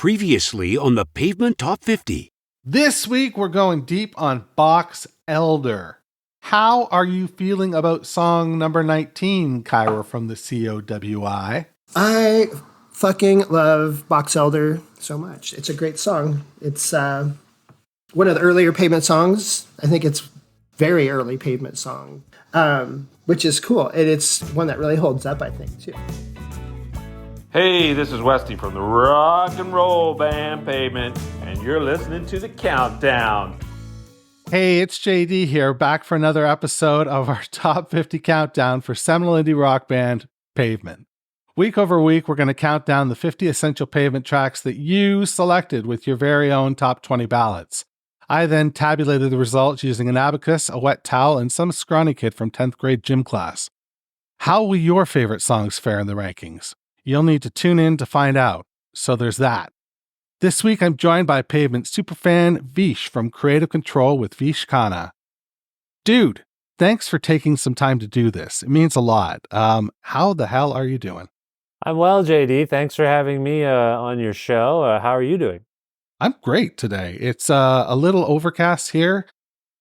Previously on the Pavement Top 50. This week we're going deep on Bach's Elder. How are you feeling about song number 19, Kyra from the COWI? I fucking love Bach's Elder so much. It's a great song. It's one of the earlier Pavement songs. I think it's very early Pavement song, which is cool. And it's one that really holds up, I think, too. Hey, this is Westy from the rock and roll band Pavement, and you're listening to The Countdown. Hey, it's JD here, back for another episode of our Top 50 Countdown for seminal indie rock band Pavement. Week over week, we're going to count down the 50 essential Pavement tracks that you selected with your very own top 20 ballots. I then tabulated the results using an abacus, a wet towel, and some scrawny kid from 10th grade gym class. How will your favorite songs fare in the rankings? You'll need to tune in to find out. So there's that. This week, I'm joined by Pavement superfan Vish from Creative Control with Vish Khanna. Dude, thanks for taking some time to do this. It means a lot. How the hell are you doing? I'm well, JD. Thanks for having me on your show. How are you doing? I'm great today. It's a little overcast here,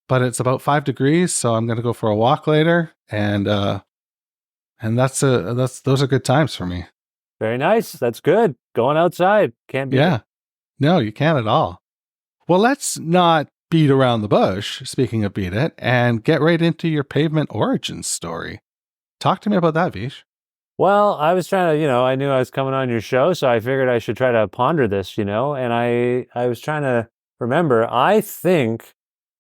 but it's about 5 degrees, so I'm going to go for a walk later, and those are good times for me. Very nice. That's good. Going outside. Can't beat it. No, you can't at all. Well, let's not beat around the bush, speaking of beat it, and get right into your Pavement origin story. Talk to me about that, Vish. Well, I was trying to, I knew I was coming on your show, so I figured I should try to ponder this, and I was trying to remember. I think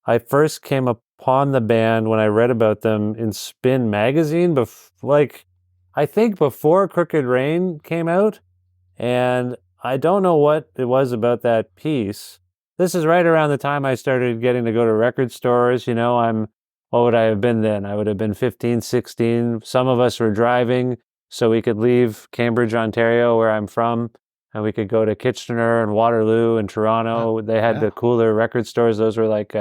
I first came upon the band when I read about them in Spin magazine, I think before Crooked Rain came out, and I don't know what it was about that piece. This is right around the time I started getting to go to record stores. What would I have been then? I would have been 15, 16. Some of us were driving, so we could leave Cambridge, Ontario, where I'm from, and we could go to Kitchener and Waterloo and Toronto. They had the cooler record stores. Those were like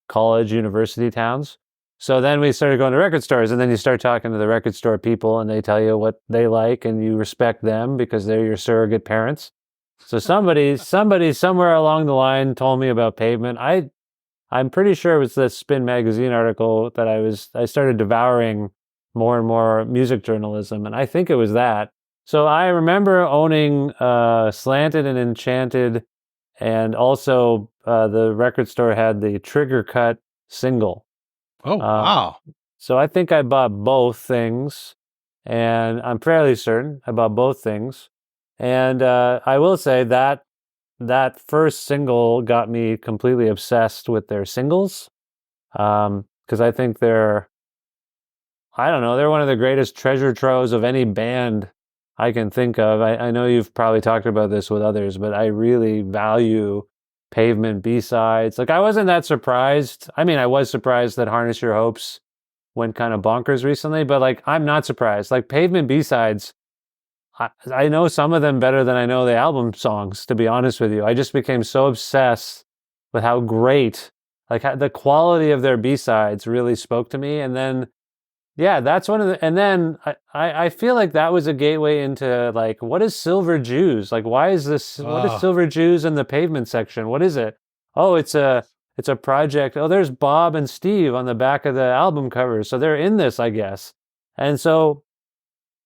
college, university towns. So then we started going to record stores, and then you start talking to the record store people, and they tell you what they like, and you respect them because they're your surrogate parents. So somebody somewhere along the line told me about Pavement. I'm pretty sure it was the Spin magazine article that I started devouring more and more music journalism, and I think it was that. So I remember owning Slanted and Enchanted, and also the record store had the Trigger Cut single. Oh, wow. So I think I bought both things, and I'm fairly certain I bought both things. And I will say that first single got me completely obsessed with their singles, because I think they're one of the greatest treasure troves of any band I can think of. I know you've probably talked about this with others, but I really value Pavement B-sides. I wasn't that surprised. I mean, I was surprised that Harness Your Hopes went kind of bonkers recently, but I'm not surprised. Pavement B-sides, I know some of them better than I know the album songs, to be honest with you. I just became so obsessed with how great, how the quality of their B-sides really spoke to me. And then, that's one of the, and then I feel like that was a gateway into what is Silver Jews? Why is this, what is Silver Jews in the Pavement section? What is it? Oh, it's a project. Oh, there's Bob and Steve on the back of the album cover. So they're in this, I guess. And so,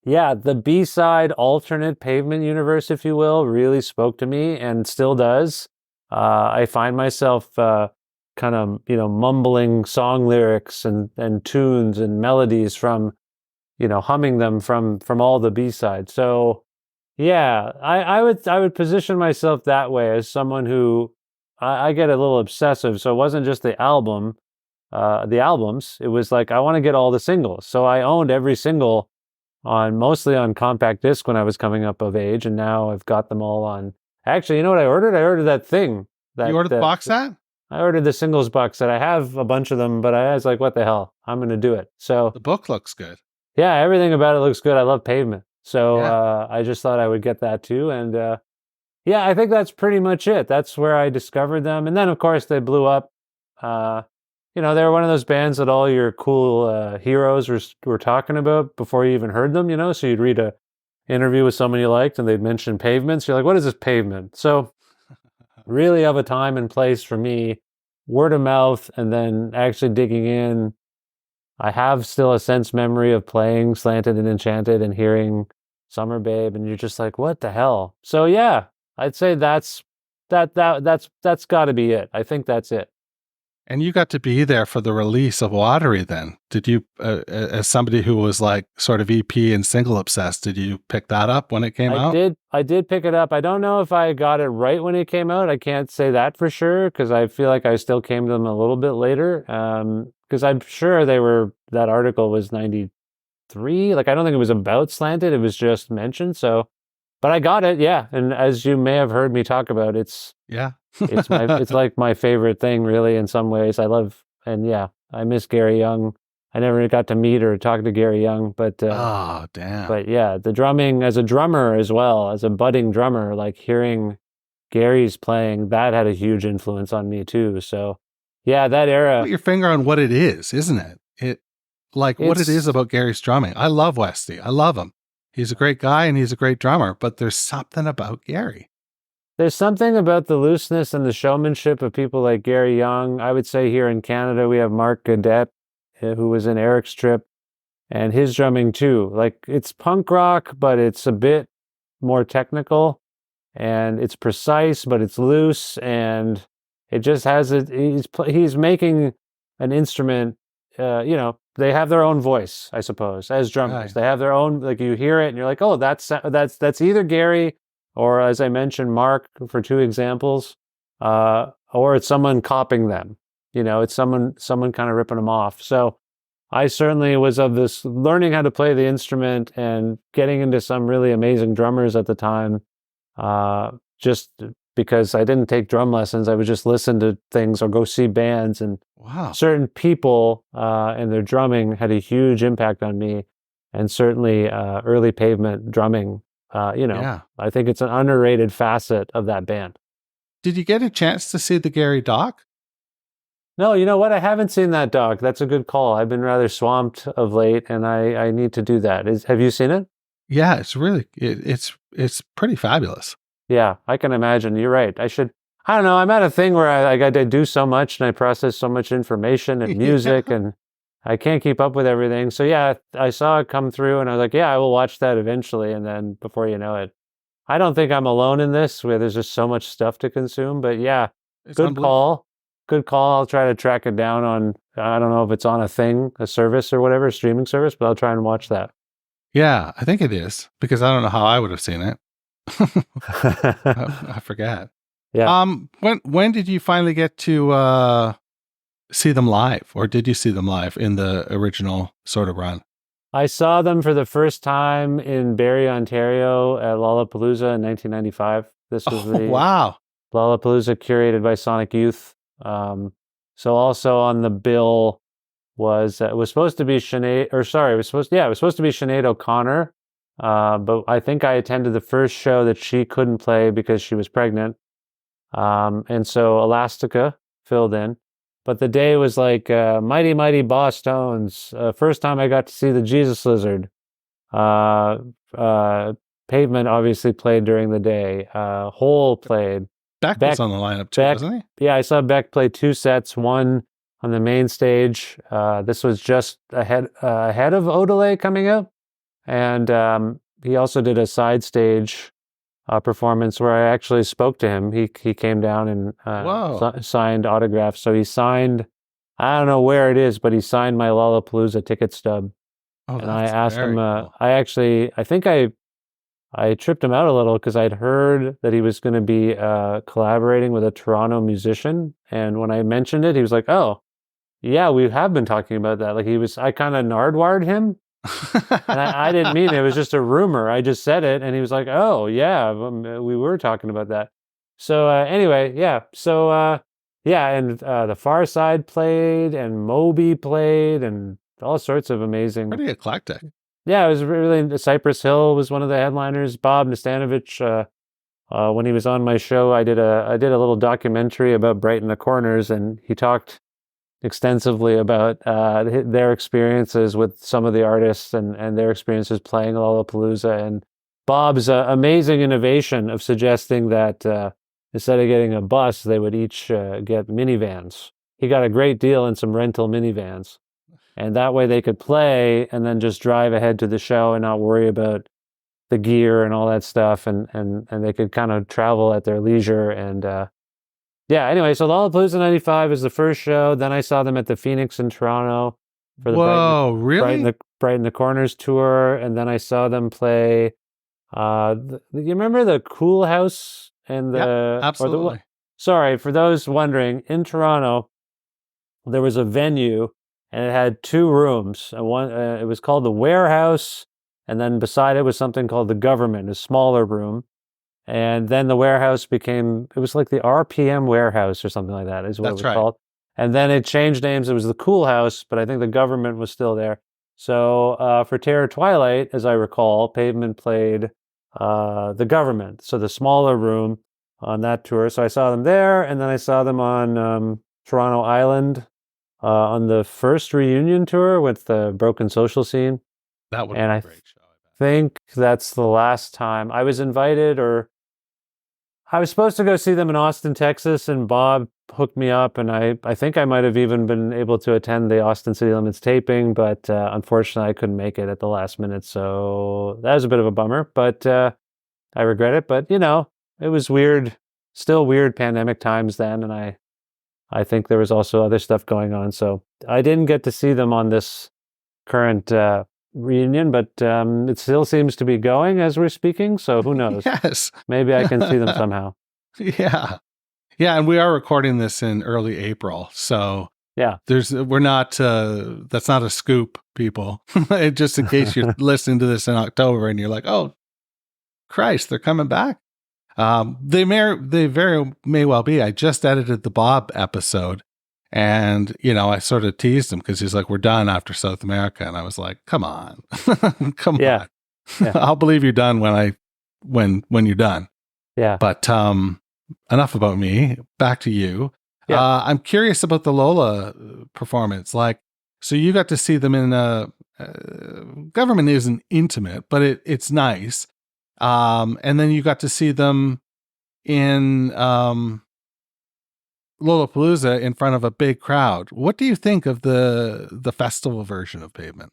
the B-side alternate Pavement universe, if you will, really spoke to me and still does. I find myself kind of, mumbling song lyrics and tunes and melodies from, humming them from all the B-sides. So, I would position myself that way as someone who I get a little obsessive. So it wasn't just the albums. It was I want to get all the singles. So I owned every single mostly on compact disc when I was coming up of age, and now I've got them all on. Actually, you know what I ordered? I ordered that thing. You ordered the box set? I ordered the singles box set. I have a bunch of them, but I was like, what the hell? I'm going to do it. So the book looks good. Yeah, everything about it looks good. I love Pavement. So I just thought I would get that too. And I think that's pretty much it. That's where I discovered them. And then, of course, they blew up. They were one of those bands that all your cool heroes were talking about before you even heard them, So you'd read a interview with someone you liked and they'd mention Pavement. So you're like, what is this Pavement? So really of a time and place for me, word of mouth, and then actually digging in. I have still a sense memory of playing Slanted and Enchanted and hearing Summer Babe, and you're just like, what the hell? So yeah, I'd say that's got to be it. I think that's it. And you got to be there for the release of Watery then. Did you, as somebody who was like sort of EP and single obsessed, did you pick that up when it came out? I did pick it up. I don't know if I got it right when it came out. I can't say that for sure because I feel like I still came to them a little bit later. Because I'm sure that article was 93. Like, I don't think it was about Slanted. It was just mentioned. So, but I got it. Yeah. And as you may have heard me talk about, it's like my favorite thing, really, in some ways. I miss Gary Young. I never got to meet or talk to Gary Young, but oh damn. But yeah, the drumming as a drummer as well, as a budding drummer, like hearing Gary's playing, that had a huge influence on me too. So yeah, that era. Put your finger on what it is, isn't it? What it is about Gary's drumming. I love Westy. I love him. He's a great guy and he's a great drummer, but there's something about Gary. There's something about the looseness and the showmanship of people like Gary Young. I would say here in Canada, we have Mark Gadet, who was in Eric's Trip, and his drumming too. Like, it's punk rock, but it's a bit more technical, and it's precise, but it's loose, and it just has it. He's making an instrument. They have their own voice, I suppose, as drummers. Right. They have their own. Like, you hear it, and you're like, oh, that's either Gary. Or, as I mentioned, Mark, for two examples, or it's someone copying them. It's someone kind of ripping them off. So I certainly was of this learning how to play the instrument and getting into some really amazing drummers at the time, just because I didn't take drum lessons. I would just listen to things or go see bands. And certain people and their drumming had a huge impact on me. And certainly early Pavement drumming. I think it's an underrated facet of that band. Did you get a chance to see the Gary doc? No, you know what? I haven't seen that doc. That's a good call. I've been rather swamped of late, and I need to do that. Have you seen it? Yeah, it's really it's pretty fabulous. Yeah, I can imagine. You're right. I don't know. I'm at a thing where I got to do so much, and I process so much information and music, and I can't keep up with everything. So yeah, I saw it come through and I was like, yeah, I will watch that eventually. And then before you know it, I don't think I'm alone in this where there's just so much stuff to consume, but yeah, good call. I'll try to track it down on, I don't know if it's on a service or whatever, streaming service, but I'll try and watch that. Yeah, I think it is because I don't know how I would have seen it. I forget. Yeah. When did you finally get to, see them live, or did you see them live in the original sort of run? I saw them for the first time in Barrie, Ontario at Lollapalooza in 1995. This was wow. Lollapalooza curated by Sonic Youth. So also on the bill was it was supposed to be Sinead O'Connor. But I think I attended the first show that she couldn't play because she was pregnant. And so Elastica filled in. But the day was like Mighty Mighty Boss Tones. First time I got to see the Jesus Lizard. Pavement obviously played during the day. Hole played. Beck was on the lineup too, wasn't he? Yeah, I saw Beck play two sets. One on the main stage. This was just ahead of Odelay coming out. And he also did a side stage performance where I actually spoke to him. He came down and signed autographs. So he signed, I don't know where it is, but he signed my Lollapalooza ticket stub. Oh, and I asked him, cool. I think I tripped him out a little because I'd heard that he was going to be collaborating with a Toronto musician. And when I mentioned it, he was like, oh, yeah, we have been talking about that. Like I kind of nardwared him. And I didn't mean it. It was just a rumor. I just said it. And he was like, oh, yeah, we were talking about that. So anyway, yeah. So, and the Far Side played and Moby played and all sorts of amazing. Pretty eclectic. Yeah, it was really, Cypress Hill was one of the headliners. Bob Nastanovich, when he was on my show, I did a little documentary about Brighton the Corners, and he talked extensively about their experiences with some of the artists and their experiences playing Lollapalooza, and Bob's amazing innovation of suggesting that instead of getting a bus, they would each get minivans. He got a great deal in some rental minivans. And that way they could play and then just drive ahead to the show and not worry about the gear and all that stuff. And they could kind of travel at their leisure. And yeah, anyway, so Lollapalooza 95 is the first show. Then I saw them at the Phoenix in Toronto for the Whoa, really? Brighten the Corners tour. And then I saw them play, you remember the Cool House and the... Absolutely. Sorry, for those wondering, in Toronto, there was a venue and it had 2 rooms. And one, it was called the Warehouse, and then beside it was something called the Government, a smaller room. And then the Warehouse became, it was like the RPM Warehouse or something like that is what it was called. And then it changed names. It was the Cool House, but I think the Government was still there. So for Terror Twilight, as I recall, Pavement played the Government, so the smaller room on that tour. So I saw them there, and then I saw them on Toronto Island on the first reunion tour with the Broken Social Scene. That would be a great show. I think that's the last time I was invited, or I was supposed to go see them in Austin, Texas, and Bob hooked me up, and I think I might have even been able to attend the Austin City Limits taping, but unfortunately I couldn't make it at the last minute, so that was a bit of a bummer, but I regret it. But, it was weird, still weird pandemic times then, and I think there was also other stuff going on, so I didn't get to see them on this current reunion, but it still seems to be going as we're speaking, so who knows? Yes. Maybe I can see them somehow. Yeah. Yeah, and we are recording this in early April, so yeah, that's not a scoop, people. Just in case you're listening to this in October and you're like, oh, Christ, they're coming back. They very may well be. I just edited the Bob episode, and I sort of teased him because he's like, "We're done after South America," and I was like, "Come on, come on, yeah. I'll believe you're done when you're done." Yeah. But enough about me. Back to you. Yeah. I'm curious about the Lola performance. Like, so you got to see them in Government isn't intimate, but it's nice. And then you got to see them in Lollapalooza in front of a big crowd. What do you think of the festival version of Pavement?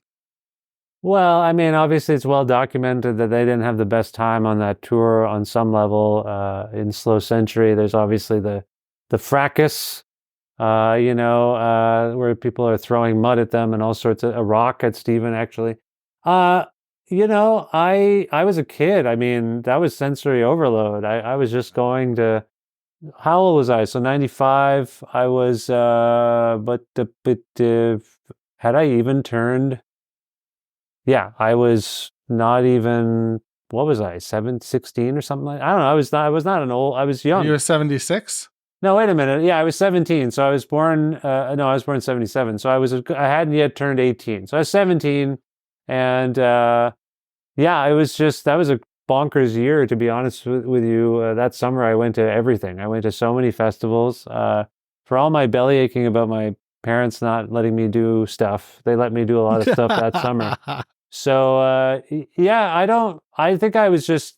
Well, I mean, obviously it's well documented that they didn't have the best time on that tour on some level. In Slow Century, there's obviously the fracas, where people are throwing mud at them and all sorts of, a rock at Steven, actually. I was a kid. I mean, that was sensory overload. I was just going to, how old was I? So 95, I was, had I even turned, yeah, I was not even, what was I, 16 or something like that? I don't know. I was not an old, I was young. You were 76? No, wait a minute. Yeah, I was 17. So I was born, I was born in 77. So I hadn't yet turned 18. So I was 17. And yeah, it was just, that was a bonkers year, to be honest with you. That summer, I went to everything. I went to so many festivals. For all my belly aching about my parents not letting me do stuff, they let me do a lot of stuff that summer. So yeah, I think I was just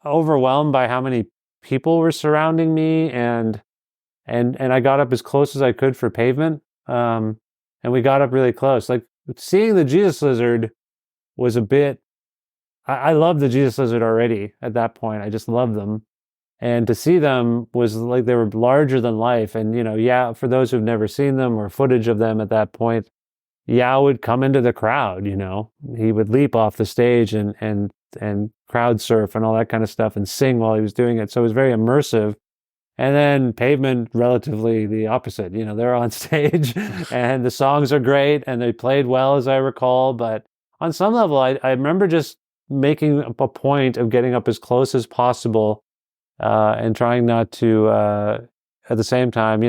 overwhelmed by how many people were surrounding me, and I got up as close as I could for Pavement. And we got up really close. Like, seeing the Jesus Lizard was a bit, I loved the Jesus Lizard already at that point. I just loved them. And to see them was like they were larger than life. And, yeah, for those who've never seen them or footage of them at that point, Yao would come into the crowd, he would leap off the stage and crowd surf and all that kind of stuff and sing while he was doing it. So it was very immersive. And then Pavement, relatively the opposite. They're on stage and the songs are great and they played well, as I recall. But on some level, I remember just making a point of getting up as close as possible and trying not to, at the same time,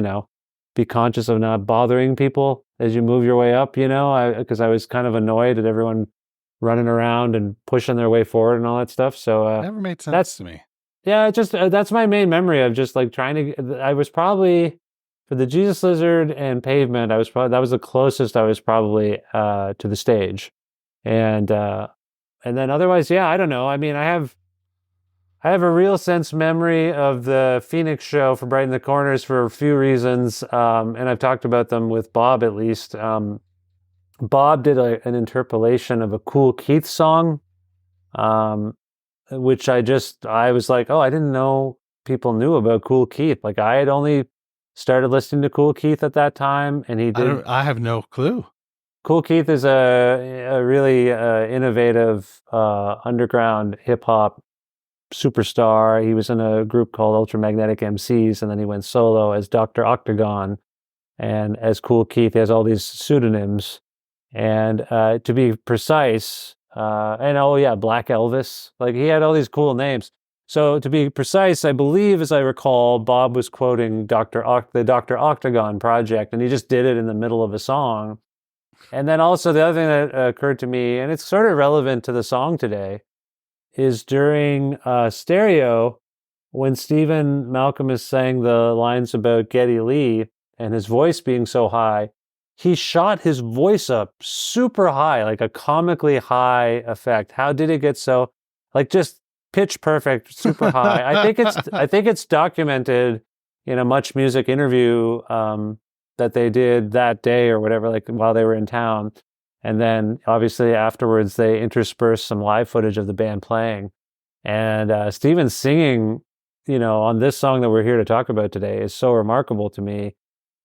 be conscious of not bothering people as you move your way up, because I was kind of annoyed at everyone running around and pushing their way forward and all that stuff. So never made sense to me. Yeah, just that's my main memory of just like trying to. I was probably, for the Jesus Lizard and Pavement, that was the closest I was probably to the stage, and then otherwise, yeah, I don't know. I mean, I have I have a real sense memory of the Phoenix show for Brighten the Corners for a few reasons, and I've talked about them with Bob at least. Bob did an interpolation of a Kool Keith song, which I was like, oh, I didn't know people knew about Kool Keith. Like I had only started listening to Kool Keith at that time, and he did. I have no clue. Kool Keith is a really innovative underground hip hop superstar. He was in a group called Ultramagnetic MCs, and then he went solo as Dr. Octagon. And as Kool Keith, he has all these pseudonyms. And to be precise, Black Elvis. Like he had all these cool names. So to be precise, I believe, as I recall, Bob was quoting the Dr. Octagon project, and he just did it in the middle of a song. And then also the other thing that occurred to me, and it's sort of relevant to the song today, is during Stereo, when Stephen Malcolm is saying the lines about Geddy Lee and his voice being so high, he shot his voice up super high, like a comically high effect. How did it get so, like just pitch perfect, super high? I think it's documented in a Much Music interview that they did that day or whatever, like while they were in town. And then obviously afterwards they interspersed some live footage of the band playing. And Steven singing, on this song that we're here to talk about today is so remarkable to me.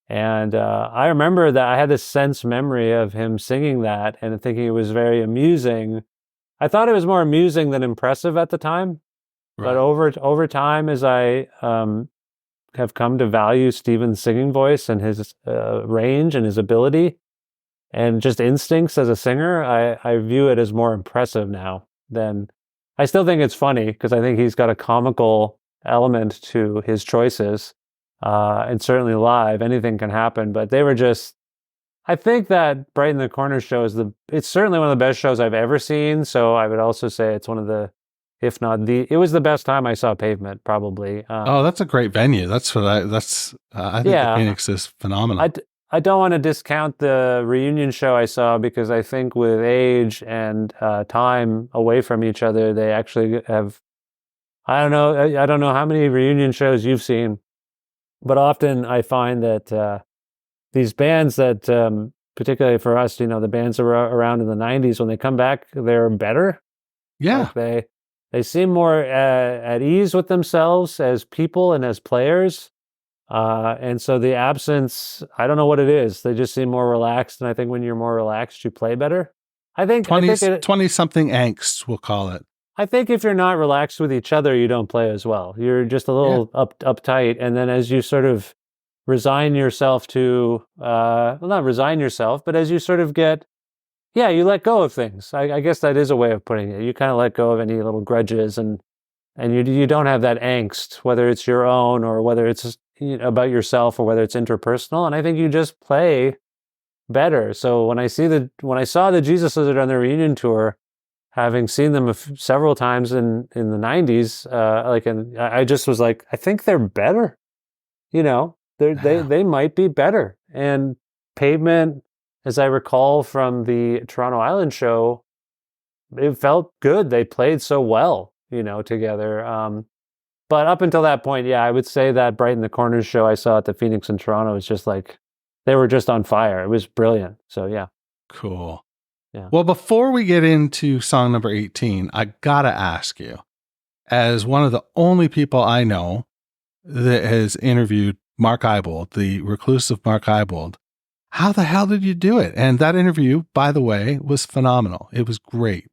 And I remember that I had this sense memory of him singing that and thinking it was very amusing. I thought it was more amusing than impressive at the time. Right. But over time, as I have come to value Steven's singing voice and his range and his ability and just instincts as a singer, I view it as more impressive now than... I still think it's funny because I think he's got a comical element to his choices, and certainly live, anything can happen. But they were just... I think that Brighten the Corner show it's certainly one of the best shows I've ever seen. So I would also say it's one of the, if not it was the best time I saw Pavement, probably. That's a great venue. I think the Phoenix is phenomenal. I don't want to discount the reunion show I saw because I think with age and time away from each other, they actually have, I don't know how many reunion shows you've seen, but often I find that these bands that, particularly for us, the bands around in the 90s, when they come back, they're better. Yeah. Like they seem more at ease with themselves as people and as players. And so the absence, I don't know what it is. They just seem more relaxed. And I think when you're more relaxed, you play better. I think 20-something angst, we'll call it. I think if you're not relaxed with each other, you don't play as well. You're just a little uptight. And then as you sort of resign yourself to, not resign yourself, but as you sort of you let go of things. I guess that is a way of putting it. You kind of let go of any little grudges and you don't have that angst, whether it's your own or whether it's about yourself or whether it's interpersonal. And I think you just play better. So when I saw the Jesus Lizard on their reunion tour, having seen them several times in the 90s, I just was like, I think they're better. They might be better. And Pavement, as I recall from the Toronto Island show, it felt good. They played so well, together. But up until that point, I would say that Brighten the Corners show I saw at the Phoenix in Toronto was just like, they were just on fire. It was brilliant. So yeah. Cool. Yeah. Well, before we get into song number 18, I gotta ask you, as one of the only people I know that has interviewed Mark Ibold, the reclusive Mark Ibold, how the hell did you do it? And that interview, by the way, was phenomenal. It was great.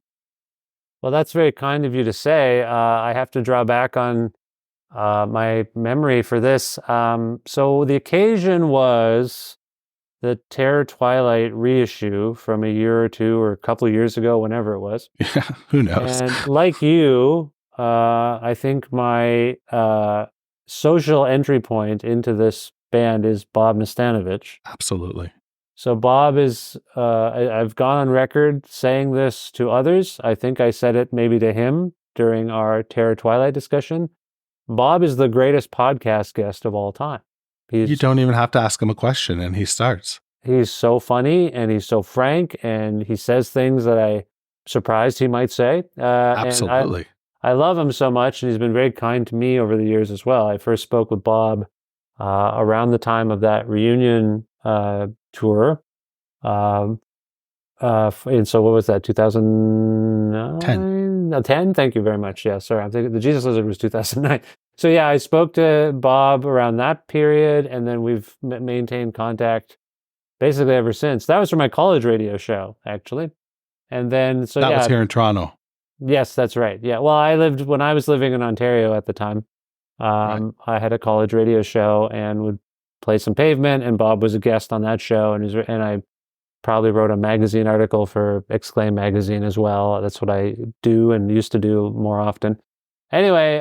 Well, that's very kind of you to say. I have to draw back on my memory for this. So the occasion was the Terror Twilight reissue from a year or two or a couple of years ago, whenever it was. Yeah, who knows? And like you, I think my social entry point into this band is Bob Nastanovich. Absolutely. So Bob is, I've gone on record saying this to others. I think I said it maybe to him during our Terror Twilight discussion. Bob is the greatest podcast guest of all time. You don't even have to ask him a question and he starts. He's so funny and he's so frank and he says things that I surprised he might say. Absolutely. I love him so much, and he's been very kind to me over the years as well. I first spoke with Bob around the time of that reunion tour. And so what was that, 2009? 10? Thank you very much. Yeah, sorry. I'm thinking the Jesus Lizard was 2009. So yeah, I spoke to Bob around that period, and then we've maintained contact basically ever since. That was for my college radio show, actually. And then, so That yeah. was here in Toronto. Yes, that's right. Yeah. Well, when I was living in Ontario at the time, Right. I had a college radio show and would play some Pavement, and Bob was a guest on that show, and I probably wrote a magazine article for Exclaim magazine as well. That's what I do and used to do more often. Anyway,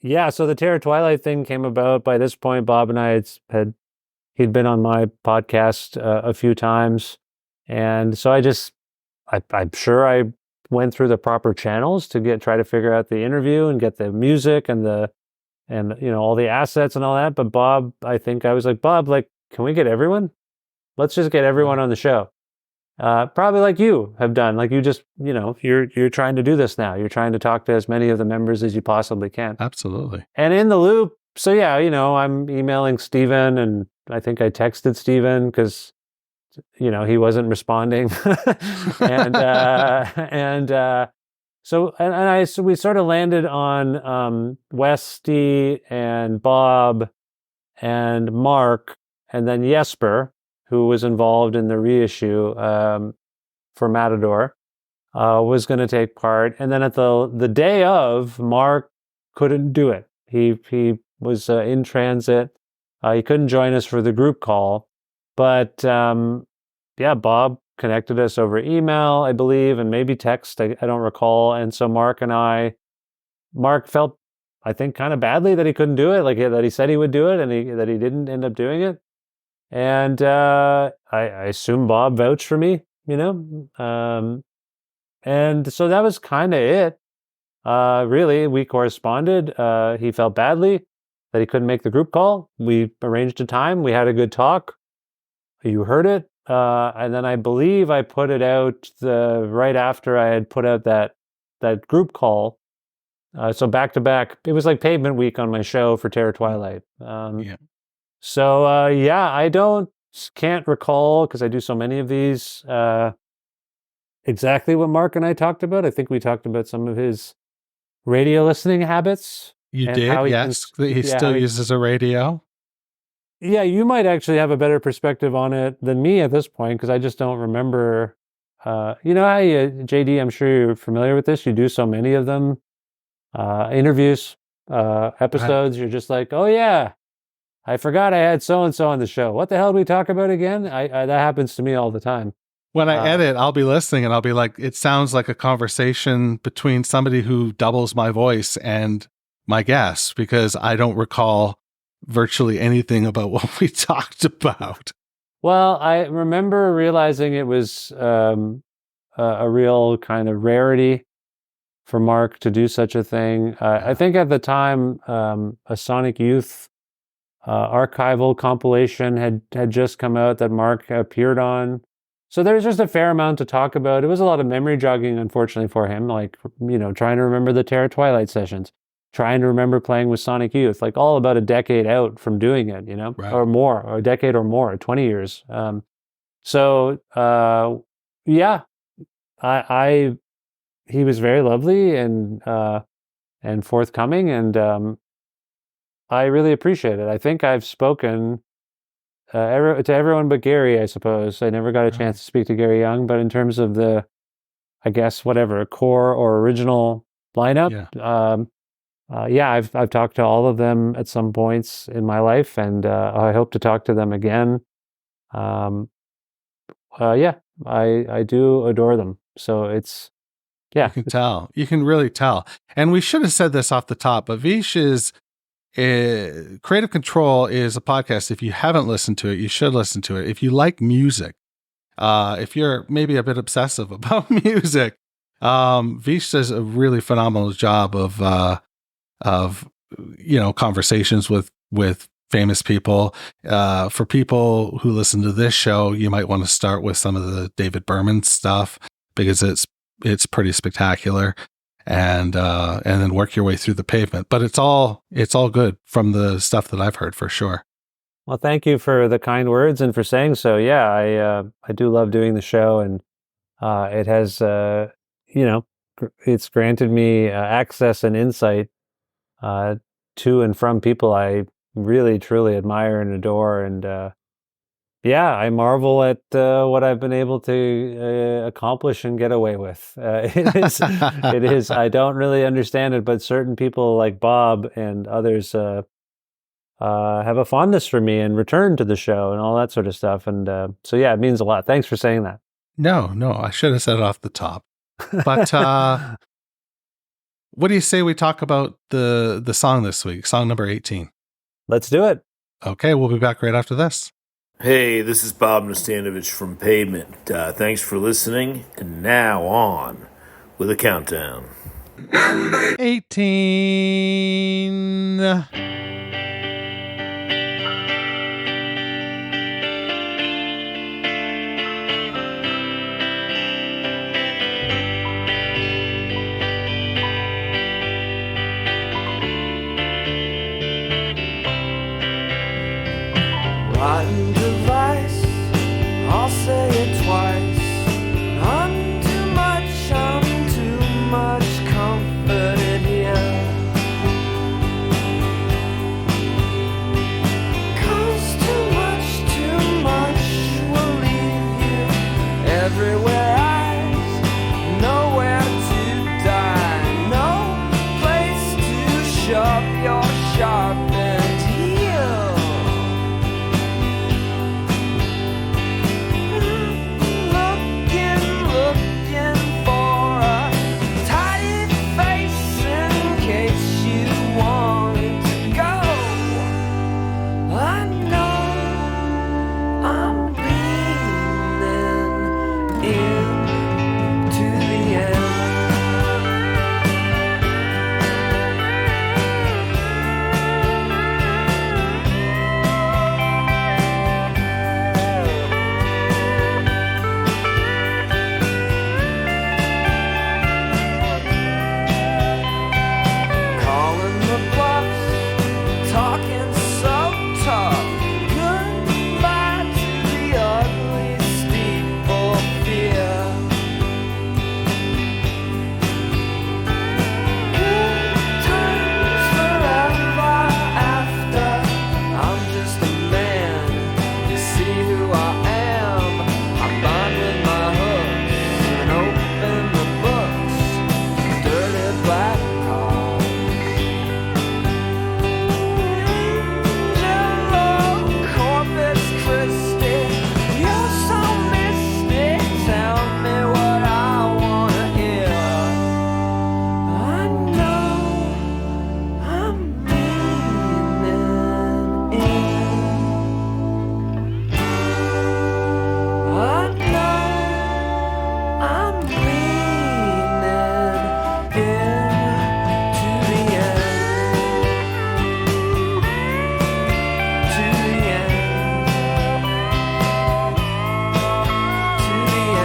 yeah, so the Terror Twilight thing came about. By this point, Bob and I he'd been on my podcast a few times. And so I'm sure I went through the proper channels to try to figure out the interview and get the music and all the assets and all that. But Bob, I was like, Bob, like, can we get everyone? Let's just get everyone on the show. Probably like you have done. Like you just, you're trying to do this now. You're trying to talk to as many of the members as you possibly can. Absolutely. And in the loop, so yeah, I'm emailing Steven, and I think I texted Steven because, he wasn't responding. So we sort of landed on Westy and Bob and Mark, and then Jesper, who was involved in the reissue for Matador, was going to take part. And then at the day of, Mark couldn't do it. He was in transit. He couldn't join us for the group call. But yeah, Bob connected us over email, I believe, and maybe text. I don't recall. And so Mark felt, I think, kind of badly that he couldn't do it, like that he said he would do it and that he didn't end up doing it. And I assume Bob vouched for me, and so that was kind of it. Really, we corresponded. He felt badly that he couldn't make the group call. We arranged a time. We had a good talk. You heard it. And then I believe I put it out right after I had put out that group call. So back to back, it was like Pavement Week on my show for Terror Twilight. Yeah. So yeah, I can't recall, because I do so many of these, exactly what Mark and I talked about. I think we talked about some of his radio listening habits. You did, yes. He still uses a radio. Yeah, you might actually have a better perspective on it than me at this point, because I just don't remember. You know how JD, I'm sure you're familiar with this. You do so many of them, interviews, episodes. Right. You're just like, oh yeah, I forgot I had so-and-so on the show. What the hell did we talk about again? That happens to me all the time. When I edit, I'll be listening and I'll be like, it sounds like a conversation between somebody who doubles my voice and my guest, because I don't recall virtually anything about what we talked about. Well, I remember realizing it was a real kind of rarity for Mark to do such a thing. I think at the time, a Sonic Youth archival compilation had just come out that Mark appeared on. So there's just a fair amount to talk about. It was a lot of memory jogging, unfortunately, for him, like, trying to remember the Terror Twilight sessions, trying to remember playing with Sonic Youth, like all about a decade out from doing it, right. Or more, or a decade or more, 20 years. Yeah, he was very lovely and forthcoming, and I really appreciate it. I think I've spoken to everyone but Gary, I suppose. I never got a chance to speak to Gary Young, but in terms of the, I guess, whatever, core or original lineup, yeah, I've talked to all of them at some points in my life, and I hope to talk to them again. Yeah, I do adore them. So it's, yeah. You can tell. You can really tell. And we should have said this off the top, but Vish's Creative Control is a podcast. If you haven't listened to it, you should listen to it. If you like music, if you're maybe a bit obsessive about music, Vish does a really phenomenal job of conversations with famous people. For people who listen to this show, you might want to start with some of the David Berman stuff, because it's pretty spectacular. and then work your way through the pavement. But it's all good from the stuff that I've heard for sure. Well, thank you for the kind words and for saying so. Yeah, I do love doing the show, and it has it's granted me access and insight to and from people I really truly admire and adore, and I marvel at what I've been able to accomplish and get away with. It is. I don't really understand it, but certain people like Bob and others have a fondness for me and return to the show and all that sort of stuff. And so, it means a lot. Thanks for saying that. No, I should have said it off the top. But what do you say we talk about the song this week, song number 18? Let's do it. Okay, we'll be back right after this. Hey, this is Bob Nastanovich from Pavement. Thanks for listening, and now on with a countdown. 18. Rotten device, I'll say it twice. I'm too much comforted here. 'Cause too much will leave you everywhere eyes, nowhere to die, no place to sharp your sharpened heel. Looking for a tidy face in case you wanted to go. I know I'm leaning in to the end. Calling the bluffs, talking so tough. Goodbye to the ugly steeple fear. Good times forever after. I'm just a man. You see who I am. I'm fine with my hooks and open the books. Dirty black cars. Angelo Corpus Christi, you're so mystic. Tell me what I wanna hear. I know I'm leaning in. I know I'm leaning in to the end. To the end. To the end. To the end.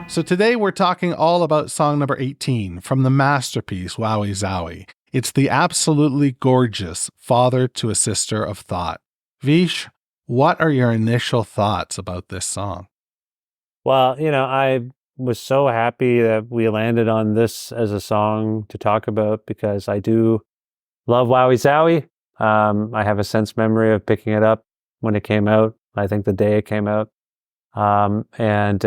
So today we're talking all about song number 18 from the masterpiece Wowie Zowie. It's the absolutely gorgeous Father to a Sister of Thought. Vish, what are your initial thoughts about this song? Well, I was so happy that we landed on this as a song to talk about because I do love Wowie Zowie. I have a sense memory of picking it up when it came out. I think the day it came out. and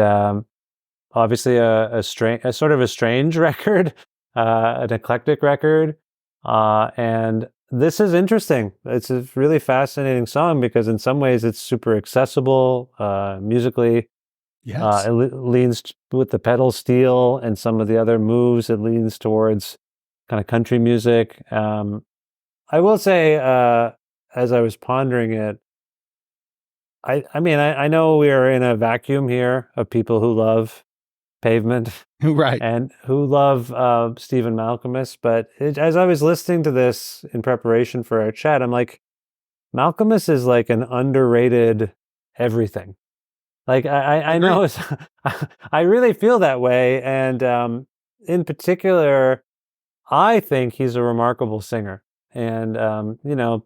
obviously a sort of a strange record, an eclectic record, and this is interesting. It's a really fascinating song because in some ways it's super accessible musically. Yes. It leans with the pedal steel and some of the other moves. It leans towards kind of country music. I will say, as I was pondering it, I mean, I know we are in a vacuum here of people who love Pavement Right. and who love Stephen Malcolmus, but as I was listening to this in preparation for our chat, I'm like, Malcolmus is like an underrated everything. Like I know I really feel that way, and in particular, I think he's a remarkable singer, and you know,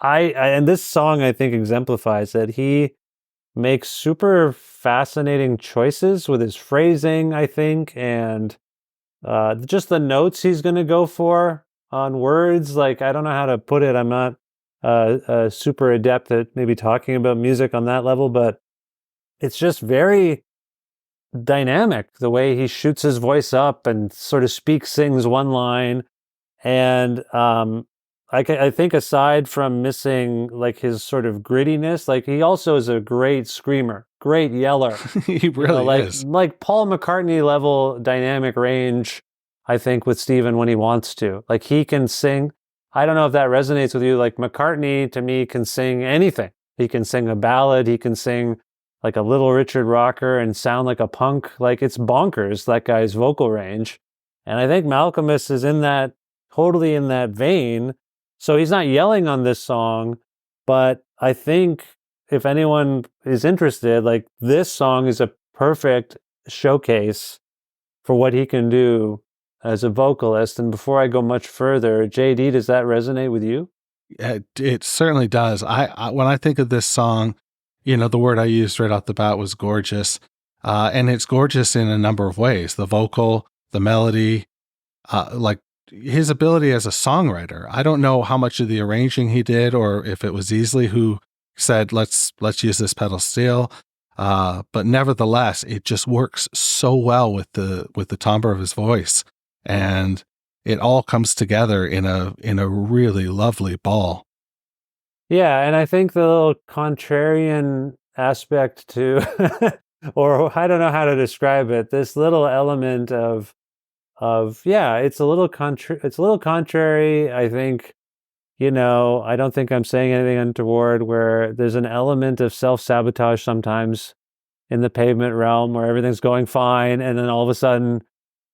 and this song I think exemplifies that. He makes super fascinating choices with his phrasing, I think, and just the notes he's going to go for on words. Like, I don't know how to put it. I'm not super adept at maybe talking about music on that level, but it's just very dynamic the way he shoots his voice up and sort of sings one line. And I think aside from missing like his sort of grittiness, like he also is a great screamer, great yeller. He really is. Like Paul McCartney level dynamic range, I think, with Stephen when he wants to. Like he can sing. I don't know if that resonates with you. Like McCartney to me can sing anything. He can sing a ballad. He can sing like a Little Richard rocker and sound like a punk. Like it's bonkers, that guy's vocal range. And I think Malcolmus is totally in that vein. So he's not yelling on this song, but I think if anyone is interested, like this song is a perfect showcase for what he can do as a vocalist. And before I go much further, JD, does that resonate with you? It certainly does. I when I think of this song, you know, the word I used right off the bat was gorgeous. And it's gorgeous in a number of ways. The vocal, the melody, like his ability as a songwriter. I don't know how much of the arranging he did or if it was Easley who said, let's use this pedal steel. But nevertheless, it just works so well with the timbre of his voice. And it all comes together in a really lovely ball. Yeah, and I think the little contrarian aspect to, or I don't know how to describe it, this little element of yeah, it's a little contrary. I think, you know, I don't think I'm saying anything untoward, where there's an element of self-sabotage sometimes in the Pavement realm where everything's going fine, and then all of a sudden,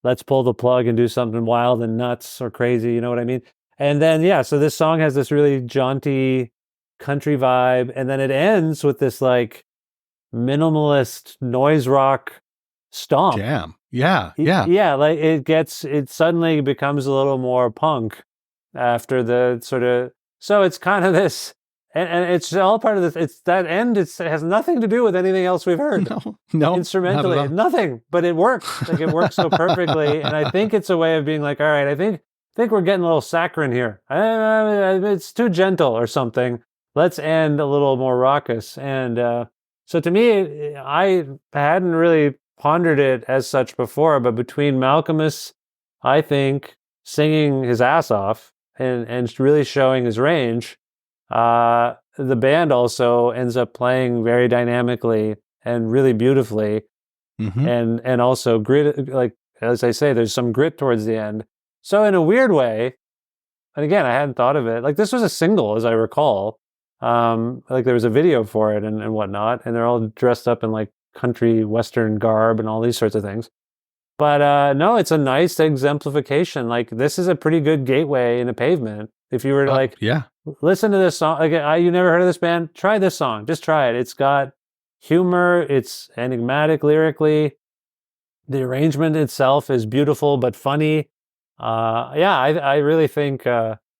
let's pull the plug and do something wild and nuts or crazy, you know what I mean? And then, yeah, so this song has this really jaunty country vibe, and then it ends with this like minimalist noise rock stomp. Jam. Yeah. Like it suddenly becomes a little more punk after the sort of, so it's kind of this, and it's all part of this. It's that end. It has nothing to do with anything else we've heard. No, instrumentally, nothing. But it works. Like it works so perfectly, and I think it's a way of being like, all right, I think we're getting a little saccharine here. It's too gentle or something. Let's end a little more raucous. And so to me, I hadn't really pondered it as such before, but between Malcolmus, I think, singing his ass off and really showing his range, the band also ends up playing very dynamically and really beautifully, and also grit. Like as I say, there's some grit towards the end. So in a weird way, and again, I hadn't thought of it. Like this was a single, as I recall. Like there was a video for it and whatnot, and they're all dressed up in like country western garb and all these sorts of things. But no, it's a nice exemplification. Like this is a pretty good gateway in a Pavement. If you were to listen to this song, like you never heard of this band, try this song. Just try it. It's got humor. It's enigmatic lyrically. The arrangement itself is beautiful but funny. I really think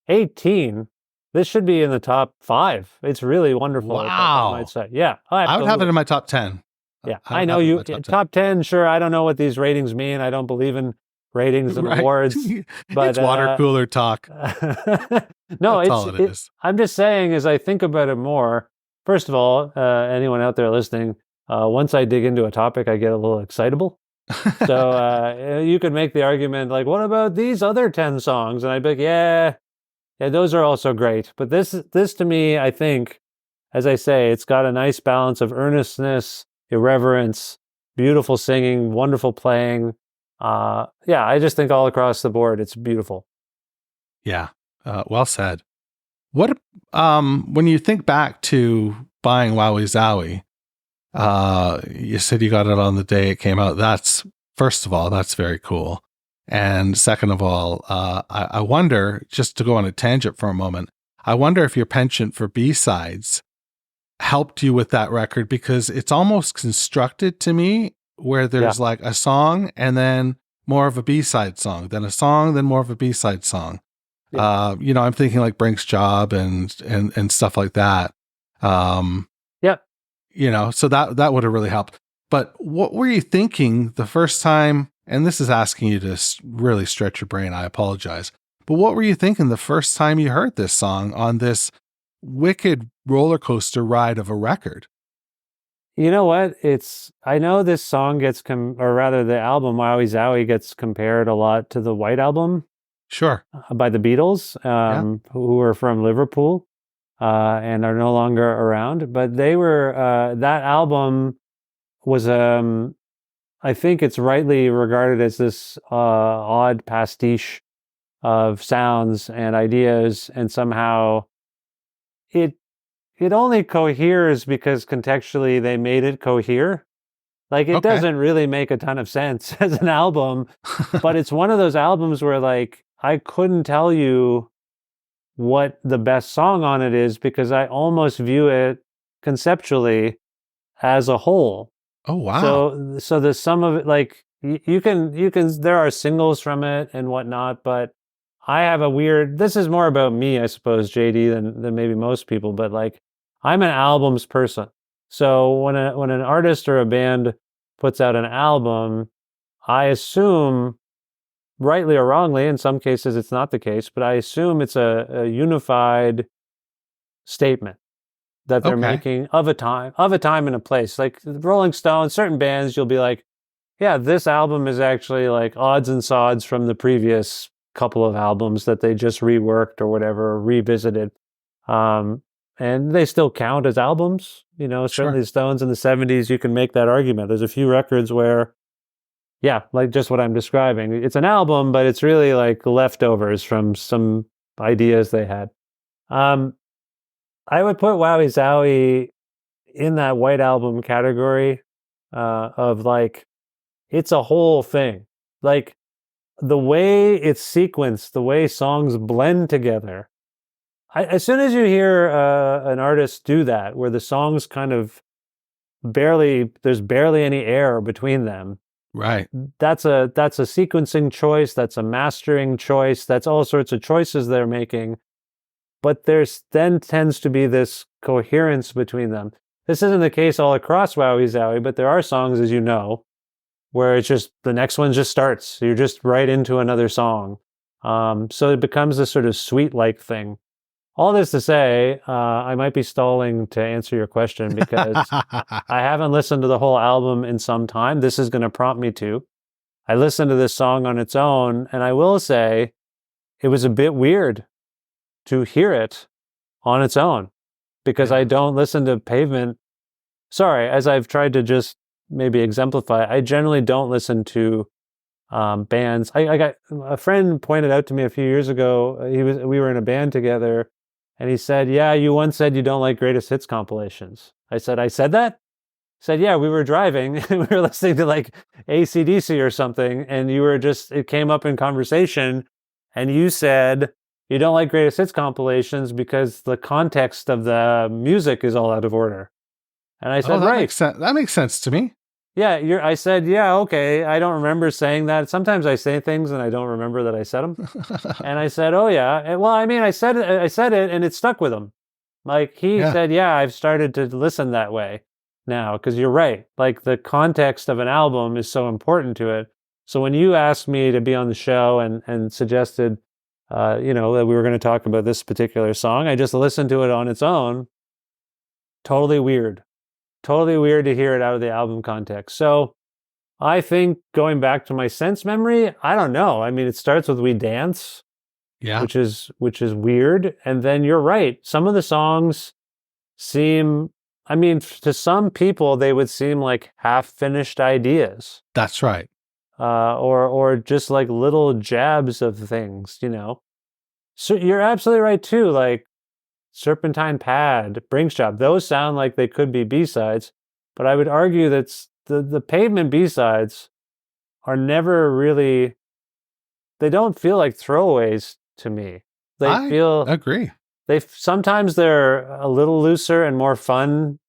18. This should be in the top 5. It's really wonderful. Wow. I might say. Yeah. I would have it in my top 10. Yeah. I know you. Top 10, sure. I don't know what these ratings mean. I don't believe in ratings and awards. But it's water cooler talk. No, That's all it is. I'm just saying, as I think about it more, first of all, anyone out there listening, Once I dig into a topic, I get a little excitable. So you could make the argument like, what about these other 10 songs? And I'd be like, yeah, those are also great. But this to me, I think, as I say, it's got a nice balance of earnestness, irreverence, beautiful singing, wonderful playing. Yeah, I just think all across the board, it's beautiful. Yeah, well said. What when you think back to buying Wowie Zowie, you said you got it on the day it came out. That's, first of all, that's very cool. And second of all, I wonder, just to go on a tangent for a moment, I wonder if your penchant for B-sides helped you with that record, because it's almost constructed to me where there's like a song and then more of a B-side song, then a song, then more of a B-side song. You know, I'm thinking like Brink's Job and stuff like that. You know, so that would have really helped. But what were you thinking the first time? And this is asking you to really stretch your brain. I apologize. But what were you thinking the first time you heard this song on this wicked roller coaster ride of a record? You know what? I know this song gets, or rather the album Wowie Zowie gets compared a lot to the White Album. Sure. By the Beatles, who are from Liverpool and are no longer around. But they were, that album was, I think it's rightly regarded as this odd pastiche of sounds and ideas, and somehow it only coheres because contextually they made it cohere. Like, it doesn't really make a ton of sense as an album, but it's one of those albums where, like, I couldn't tell you what the best song on it is because I almost view it conceptually as a whole. Oh, wow. So the sum of it, like, you can, there are singles from it and whatnot, but I have this is more about me, I suppose, JD, than maybe most people, but like, I'm an albums person. So when an artist or a band puts out an album, I assume, rightly or wrongly, in some cases it's not the case, but I assume it's a unified statement that they're making of a time and a place. Like Rolling Stones, certain bands, you'll be like, yeah, this album is actually like odds and sods from the previous couple of albums that they just reworked or whatever, revisited. And they still count as albums, you know, certainly the Stones in the 70s, you can make that argument. There's a few records where, yeah, like just what I'm describing. It's an album, but it's really like leftovers from some ideas they had. I would put Wowie Zowie in that White Album category of like, it's a whole thing. Like the way it's sequenced, the way songs blend together. As soon as you hear an artist do that, where the songs kind of there's barely any air between them. Right. That's a sequencing choice. That's a mastering choice. That's all sorts of choices they're making. But there's then tends to be this coherence between them. This isn't the case all across Wowie Zowie, but there are songs, as you know, where it's just, the next one just starts. You're just right into another song. So it becomes this sort of suite-like thing. All this to say, I might be stalling to answer your question because I haven't listened to the whole album in some time. This is going to prompt me to. I listened to this song on its own, and I will say it was a bit weird to hear it on its own because I don't listen to Pavement. Sorry, as I've tried to just maybe exemplify, I generally don't listen to bands. I got a friend pointed out to me a few years ago. We were in a band together, and he said, "Yeah, you once said you don't like greatest hits compilations." I said that? He said, "Yeah, we were driving and we were listening to like AC/DC or something, and it came up in conversation, and you said you don't like greatest hits compilations because the context of the music is all out of order." And I said, "Right, that makes sense to me." Yeah, I said, yeah, okay. I don't remember saying that. Sometimes I say things and I don't remember that I said them. And I said, oh yeah. Well, I mean, I said it and it stuck with him. Like he said, yeah, I've started to listen that way now because you're right. Like the context of an album is so important to it. So when you asked me to be on the show and suggested, that we were going to talk about this particular song, I just listened to it on its own. Totally weird. totally weird to hear it out of the album context. So I think going back to my sense memory, I don't know. I mean, it starts with We Dance, Yeah. which is weird. And then you're right. Some of the songs seem, I mean, to some people, they would seem like half-finished ideas. That's right. Or just like little jabs of things, you know. So you're absolutely right too. Like Serpentine Pad, Brink's Job, those sound like they could be B-sides, but I would argue that the Pavement B-sides are never really, they don't feel like throwaways to me. I agree. Sometimes they're a little looser and more fun,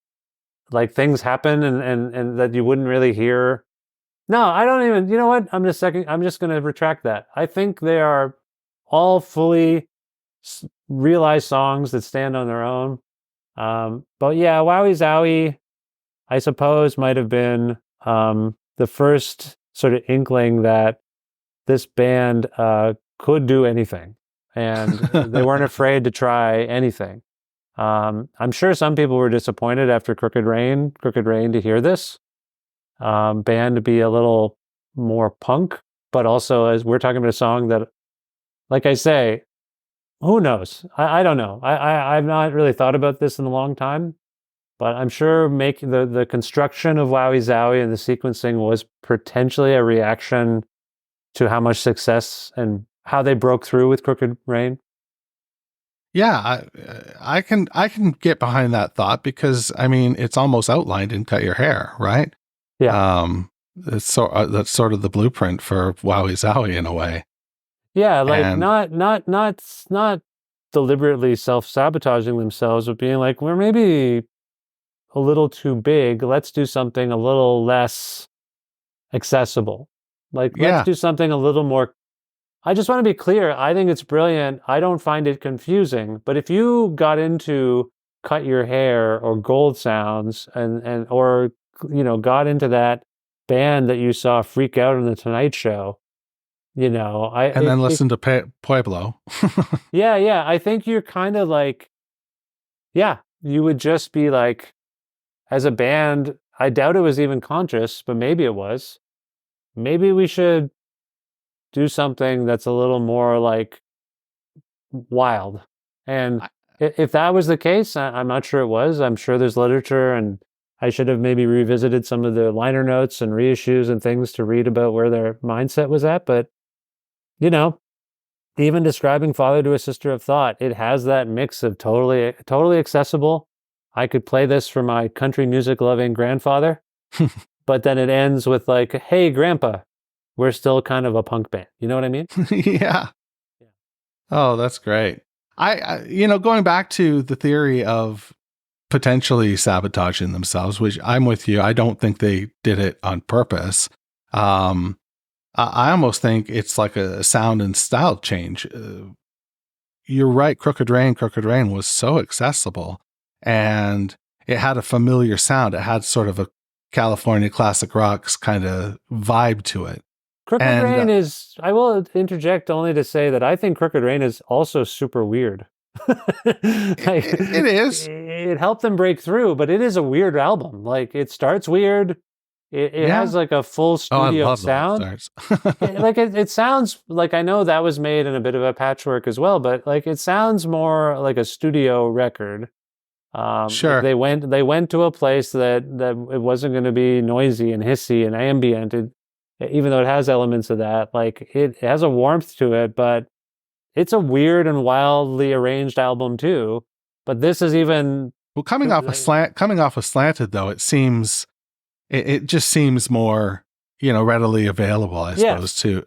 like things happen and that you wouldn't really hear. No, I don't even, you know what? I'm just going to retract that. I think they are all fully realized songs that stand on their own. But yeah, Wowie Zowie, I suppose, might have been the first sort of inkling that this band could do anything, and they weren't afraid to try anything. I'm sure some people were disappointed after Crooked Rain to hear this band to be a little more punk, but also as we're talking about a song that, like I say, who knows? I don't know. I've not really thought about this in a long time, but I'm sure making the construction of Wowie Zowie and the sequencing was potentially a reaction to how much success and how they broke through with Crooked Rain. Yeah, I can get behind that thought because I mean it's almost outlined in Cut Your Hair, right? Yeah. That's sort of the blueprint for Wowie Zowie in a way. Yeah, like And- not deliberately self-sabotaging themselves, but being like, we're maybe a little too big. Let's do something a little less accessible. Like, let's do something a little more. I just want to be clear. I think it's brilliant. I don't find it confusing. But if you got into Cut Your Hair or Gold Sounds and or you know got into that band that you saw freak out on the Tonight Show, you know, then listen to Pueblo. Yeah. I think you're kind of like, yeah, you would just be like, as a band, I doubt it was even conscious, but maybe it was. Maybe we should do something that's a little more like wild. And if that was the case, I'm not sure it was. I'm sure there's literature, and I should have maybe revisited some of the liner notes and reissues and things to read about where their mindset was at. But, you know, even describing Father to a Sister of Thought, it has that mix of totally accessible. I could play this for my country music loving grandfather, but then it ends with like, hey, grandpa, we're still kind of a punk band. You know what I mean? Yeah. Oh, that's great. I going back to the theory of potentially sabotaging themselves, which I'm with you. I don't think they did it on purpose. I almost think it's like a sound and style change. You're right. Crooked Rain was so accessible, and it had a familiar sound. It had sort of a California classic rocks kind of vibe to it. Crooked Rain is, I will interject only to say that I think Crooked Rain is also super weird. It is. It helped them break through, but it is a weird album. Like, it starts weird. It has like a full studio sound. Like it sounds like, I know that was made in a bit of a patchwork as well, but like it sounds more like a studio record. Sure. They went to a place that it wasn't going to be noisy and hissy and ambient. Even though it has elements of that, like it has a warmth to it, but it's a weird and wildly arranged album too. But this is even coming off of Slanted though. It just seems more, readily available, I suppose, to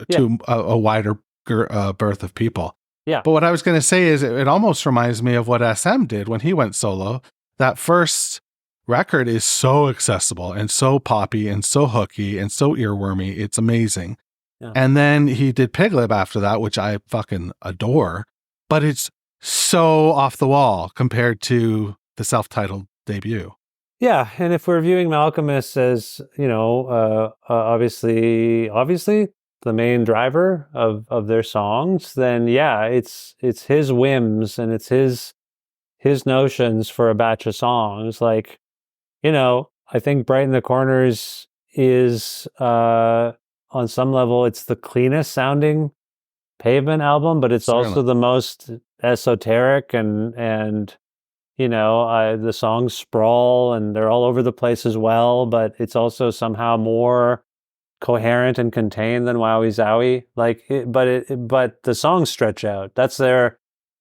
a wider berth of people. Yeah. But what I was going to say is it almost reminds me of what SM did when he went solo. That first record is so accessible and so poppy and so hooky and so earwormy. It's amazing. Yeah. And then he did Piglip after that, which I fucking adore, but it's so off the wall compared to the self-titled debut. Yeah, and if we're viewing Malcolmus as, obviously the main driver of their songs, then yeah, it's his whims and it's his notions for a batch of songs. Like, I think Brighten the Corners is, on some level, it's the cleanest sounding Pavement album, but it's also Certainly. the most esoteric and the songs sprawl and they're all over the place as well, but it's also somehow more coherent and contained than Wowie Zowie. But the songs stretch out. That's their.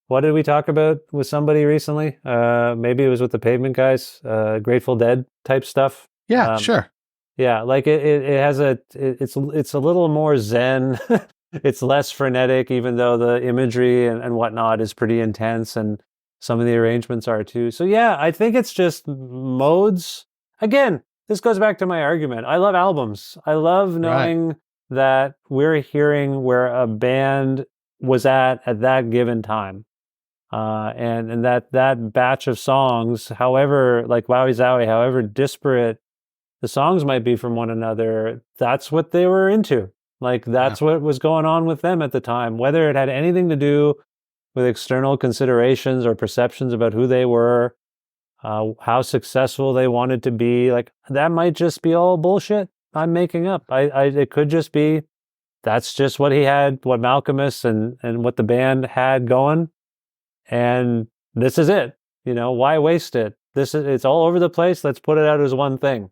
What did we talk about with somebody recently? Maybe it was with the Pavement guys, Grateful Dead type stuff. Yeah, sure. Yeah, like it has it's a little more zen. It's less frenetic, even though the imagery and whatnot is pretty intense, and some of the arrangements are too. So yeah, I think it's just modes. Again, this goes back to my argument. I love albums. I love knowing that we're hearing where a band was at that given time. And that batch of songs, however, like Wowie Zowie, however disparate the songs might be from one another, that's what they were into. Like, that's what was going on with them at the time. Whether it had anything to do with external considerations or perceptions about who they were, how successful they wanted to be, like, that might just be all bullshit I'm making up. It could just be that's just what he had, what Malcolmus and what the band had going. And this is it. Why waste it? It's all over the place. Let's put it out as one thing.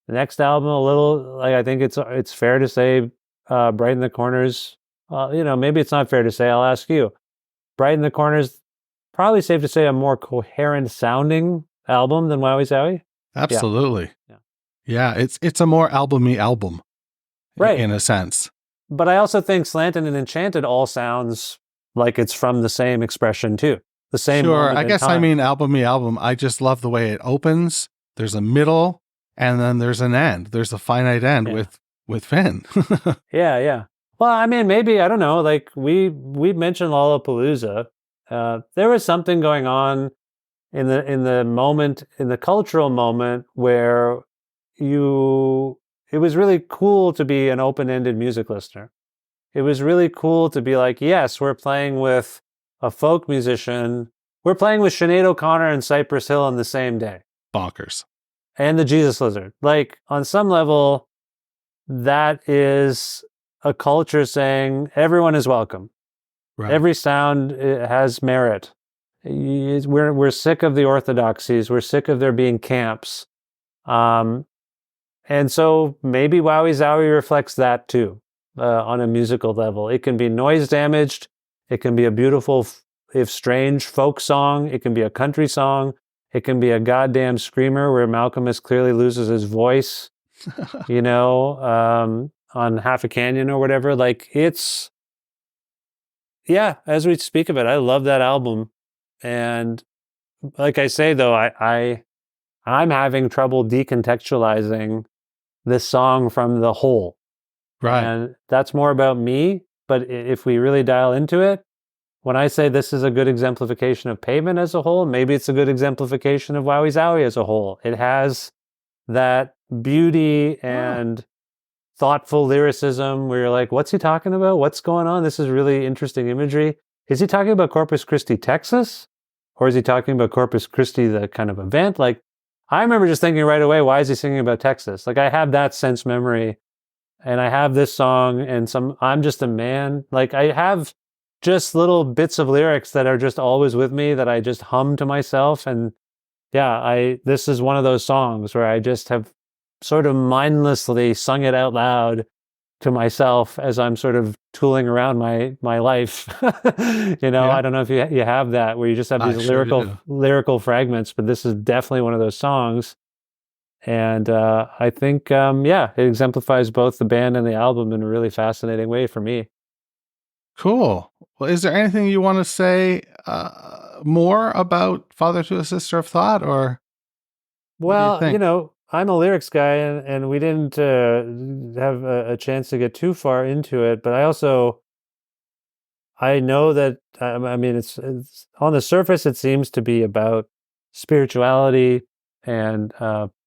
The next album, a little, like, I think it's fair to say, Brighten the Corners. Maybe it's not fair to say. I'll ask you. Brighten the Corners, probably safe to say, a more coherent sounding album than Wowie Zowie. Absolutely. Yeah, it's a more albumy album, right? In a sense. But I also think Slanted and Enchanted all sounds like it's from the same expression too. The same. Sure. I guess I mean albumy album. I just love the way it opens. There's a middle. And then there's an end. There's a finite end with Finn. Yeah. Well, I mean, maybe, I don't know. Like we mentioned Lollapalooza. There was something going on in the moment, in the cultural moment, where it was really cool to be an open-ended music listener. It was really cool to be like, yes, we're playing with a folk musician. We're playing with Sinead O'Connor and Cypress Hill on the same day. Bonkers. And the Jesus Lizard. Like, on some level, that is a culture saying everyone is welcome. Right. Every sound has merit. We're sick of the orthodoxies. We're sick of there being camps. And so maybe Wowie Zowie reflects that too, on a musical level. It can be noise damaged. It can be a beautiful, if strange, folk song. It can be a country song. It can be a goddamn screamer where Malcolmus clearly loses his voice, on Half a Canyon or whatever. Like, as we speak of it, I love that album. And like I say, though, I'm having trouble decontextualizing this song from the whole. Right. And that's more about me. But if we really dial into it, when I say this is a good exemplification of Pavement as a whole, maybe it's a good exemplification of Wowie Zowie as a whole. It has that beauty and thoughtful lyricism where you're like, what's he talking about? What's going on? This is really interesting imagery. Is he talking about Corpus Christi, Texas? Or is he talking about Corpus Christi, the kind of event? Like, I remember just thinking right away, why is he singing about Texas? Like, I have that sense memory, and I have this song and I'm Just a Man. Like, I have just little bits of lyrics that are just always with me that I just hum to myself. And this is one of those songs where I just have sort of mindlessly sung it out loud to myself as I'm sort of tooling around my life. I don't know if you have that, where you just have these lyrical fragments, but this is definitely one of those songs. And I think, it exemplifies both the band and the album in a really fascinating way for me. Cool. Well, is there anything you want to say more about Father to a Sister of Thought, or? Well, I'm a lyrics guy, and we didn't have a chance to get too far into it, but I know that, it's on the surface, it seems to be about spirituality and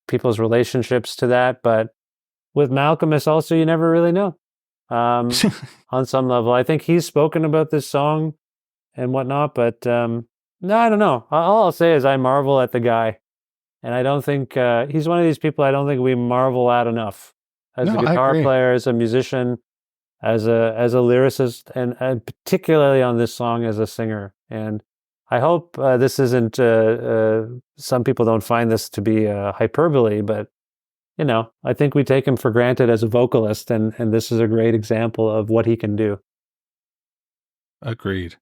people's relationships to that, but with Malcolmus also, you never really know. On some level, I think he's spoken about this song and whatnot, but no, I don't know. All I'll say is I marvel at the guy, And I don't think he's one of these people I don't think we marvel at enough as a No, I guitar agree. player, as a musician, as a lyricist, and particularly on this song as a singer. And I hope this isn't. Some people don't find this to be hyperbole, but I think we take him for granted as a vocalist, and this is a great example of what he can do. Agreed.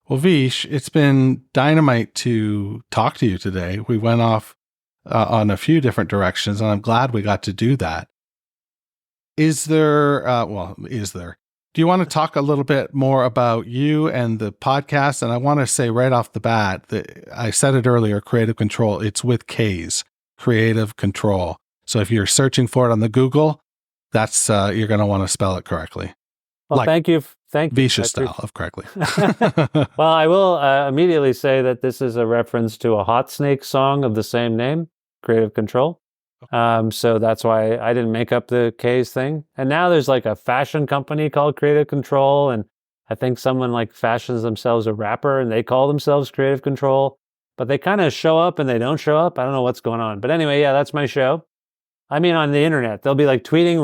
Well, Vish, it's been dynamite to talk to you today. We went off on a few different directions, and I'm glad we got to do that. Is there, do you want to talk a little bit more about you and the podcast? And I want to say right off the bat that I said it earlier, Creative Control, it's with K's, Creative Control. So if you're searching for it on the Google, that's, you're going to want to spell it correctly. Well, Like thank you. Vicious style of correctly. Well, I will immediately say that this is a reference to a Hot Snake song of the same name, Creative Control. So that's why I didn't make up the K's thing. And now there's like a fashion company called Creative Control. And I think someone like fashions themselves a rapper and they call themselves Creative Control. But they kind of show up and they don't show up. I don't know what's going on. But anyway, yeah, that's my show. I mean, on the internet, they'll be like tweeting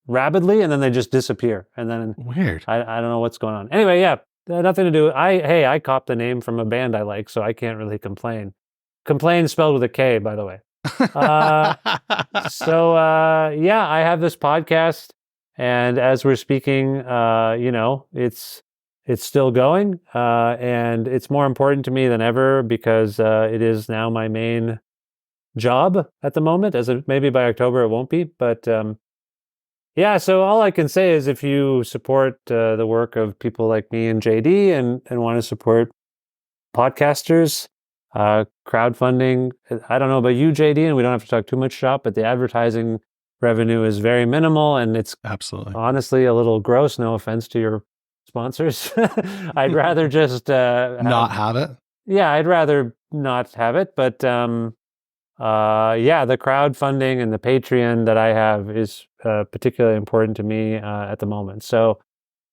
rapidly, and then they just disappear. And then Weird. I don't know what's going on. Anyway, yeah, nothing to do. I copped the name from a band I like, so I can't really complain. Complain spelled with a K, by the way. Yeah, I have this podcast, and as we're speaking, it's still going, and it's more important to me than ever because it is now my main job at the moment. Maybe by October it won't be, but yeah. So all I can say is if you support the work of people like me and JD, and want to support podcasters, crowdfunding. I don't know about you, JD, and we don't have to talk too much shop, but the advertising revenue is very minimal, and it's Absolutely honestly a little gross. No offense to your sponsors. I'd rather just not have it. Yeah, I'd rather not have it, but the crowdfunding and the Patreon that I have is particularly important to me at the moment. So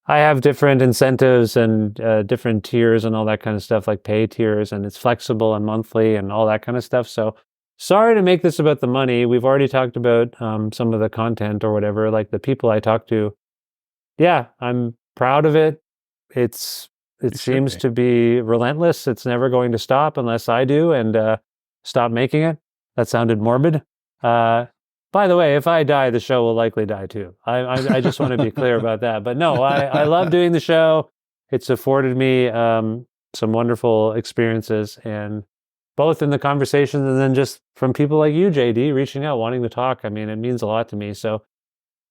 I have different incentives and different tiers and all that kind of stuff, like pay tiers, and it's flexible and monthly and all that kind of stuff. So sorry to make this about the money. We've already talked about some of the content or whatever, like the people I talk to. Yeah, I'm proud of it. It seems to be relentless. It's never going to stop unless I do and stop making it. That sounded morbid. By the way, if I die, the show will likely die too. I just want to be clear about that. But no, I love doing the show. It's afforded me some wonderful experiences, and both in the conversations and then just from people like you, JD, reaching out, wanting to talk. I mean, it means a lot to me. So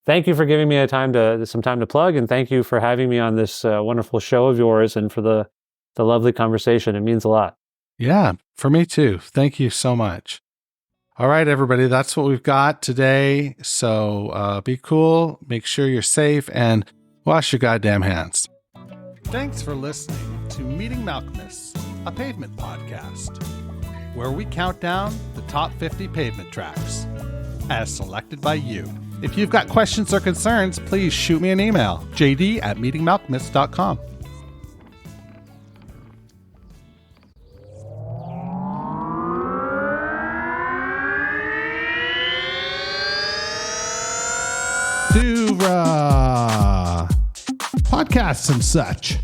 thank you for giving me some time to plug, and thank you for having me on this wonderful show of yours and for the lovely conversation. It means a lot. Yeah, for me too. Thank you so much. All right, everybody, that's what we've got today. So be cool, make sure you're safe, and wash your goddamn hands. Thanks for listening to Meeting Malcolmus, a pavement podcast, where we count down the top 50 pavement tracks, as selected by you. If you've got questions or concerns, please shoot me an email, jd@meetingmalcolmus.com. To podcasts and such.